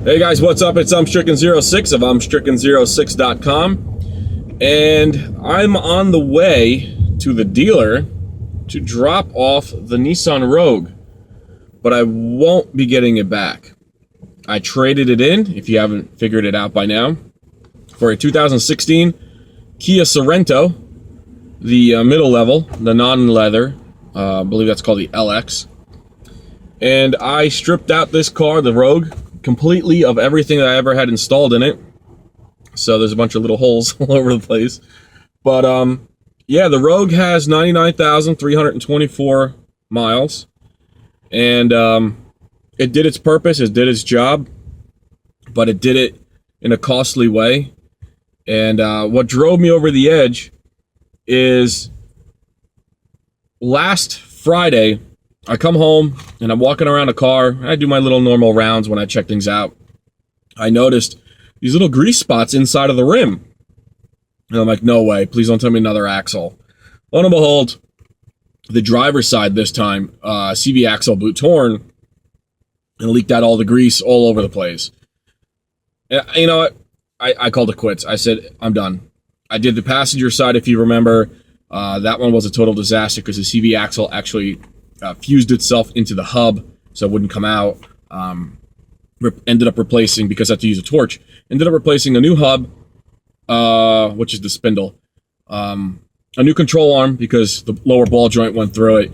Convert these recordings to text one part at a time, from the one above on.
Hey guys, what's up? It's Stricken06 of Stricken06.com, and I'm on the way to the dealer to drop off the Nissan Rogue, but I won't be getting it back. I traded it in, if you haven't figured it out by now, for a 2016 Kia Sorento, the middle level, the non-leather, I believe that's called the LX. And I stripped out this car, the Rogue, completely of everything that I ever had installed in it. So there's a bunch of little holes all over the place. But yeah, the Rogue has 99,324 miles. And it did its purpose, it did its job, but it did it in a costly way. And what drove me over the edge is last Friday, I come home and I'm walking around a car. I do my little normal rounds when I check things out. I noticed these little grease spots inside of the rim. And I'm like, no way, please don't tell me another axle. Lo and behold, the driver's side this time, CV axle boot torn and leaked out all the grease all over the place. And you know what? I called it quits. I said, I'm done. I did the passenger side, if you remember. That one was a total disaster because the CV axle actually fused itself into the hub, so it wouldn't come out. Ended up replacing, because I had to use a torch, ended up replacing a new hub, which is the spindle. A new control arm, because the lower ball joint went through it.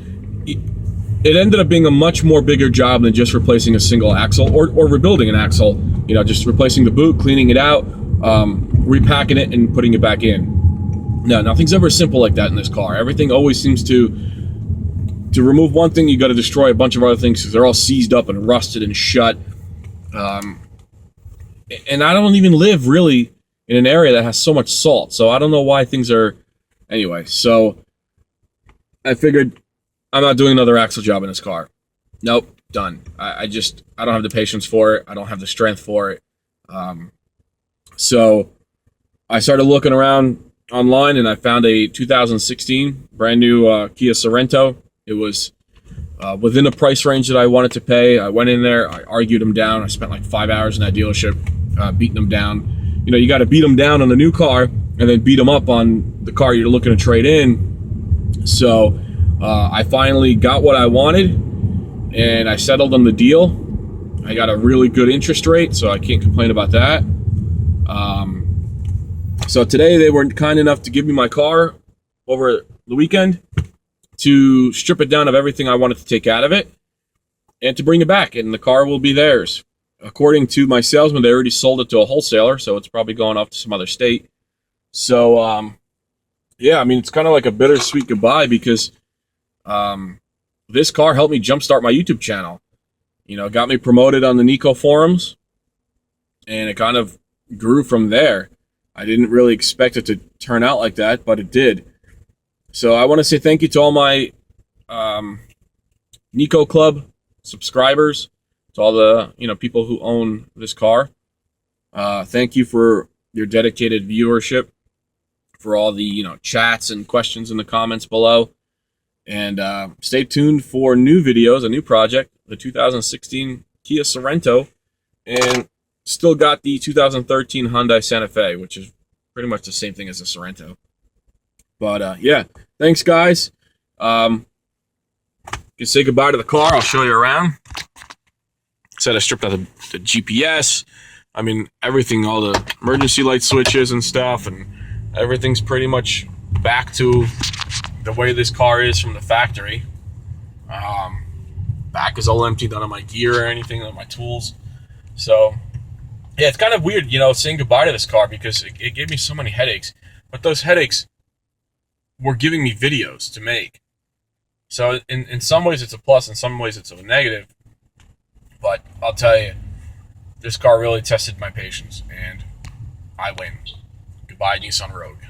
It ended up being a much more bigger job than just replacing a single axle or rebuilding an axle. You know, just replacing the boot, cleaning it out, repacking it, and putting it back in. No, nothing's ever simple like that in this car. Everything always seems to remove one thing, you got to destroy a bunch of other things because they're all seized up and rusted and shut. And I don't even live really in an area that has so much salt, so I don't know why things are... Anyway, so I figured I'm not doing another axle job in this car. Nope, done. I don't have the patience for it. I don't have the strength for it. So I started looking around online and I found a 2016 brand new Kia Sorento. It was within a price range that I wanted to pay. I went in there, I argued them down. I spent like 5 hours in that dealership beating them down. You know, you got to beat them down on a new car and then beat them up on the car you're looking to trade in. So I finally got what I wanted and I settled on the deal. I got a really good interest rate, so I can't complain about that. So today they were kind enough to give me my car over the weekend to strip it down of everything I wanted to take out of it and to bring it back, and the car will be theirs. According to my salesman, they already sold it to a wholesaler, so it's probably going off to some other state. So, yeah, I mean, it's kind of like a bittersweet goodbye because this car helped me jumpstart my YouTube channel. You know, it got me promoted on the Nico forums, and it kind of grew from there. I didn't really expect it to turn out like that, but it did. So I want to say thank you to all my Nico Club subscribers, to all the people who own this car. Thank you for your dedicated viewership, for all the chats and questions in the comments below, and stay tuned for new videos, a new project, the 2016 Kia Sorento, and still got the 2013 Hyundai Santa Fe, which is pretty much the same thing as the Sorento. But yeah, thanks guys. You can say goodbye to the car. I'll show you around. Said I stripped out the GPS. I mean, everything, all the emergency light switches and stuff, and everything's pretty much back to the way this car is from the factory. Back is all empty, none of my gear or anything, none of my tools. So yeah, it's kind of weird, saying goodbye to this car because it gave me so many headaches. But those headaches were giving me videos to make. So in some ways it's a plus, in some ways it's a negative. But I'll tell you, this car really tested my patience, and I win. Goodbye, Nissan Rogue.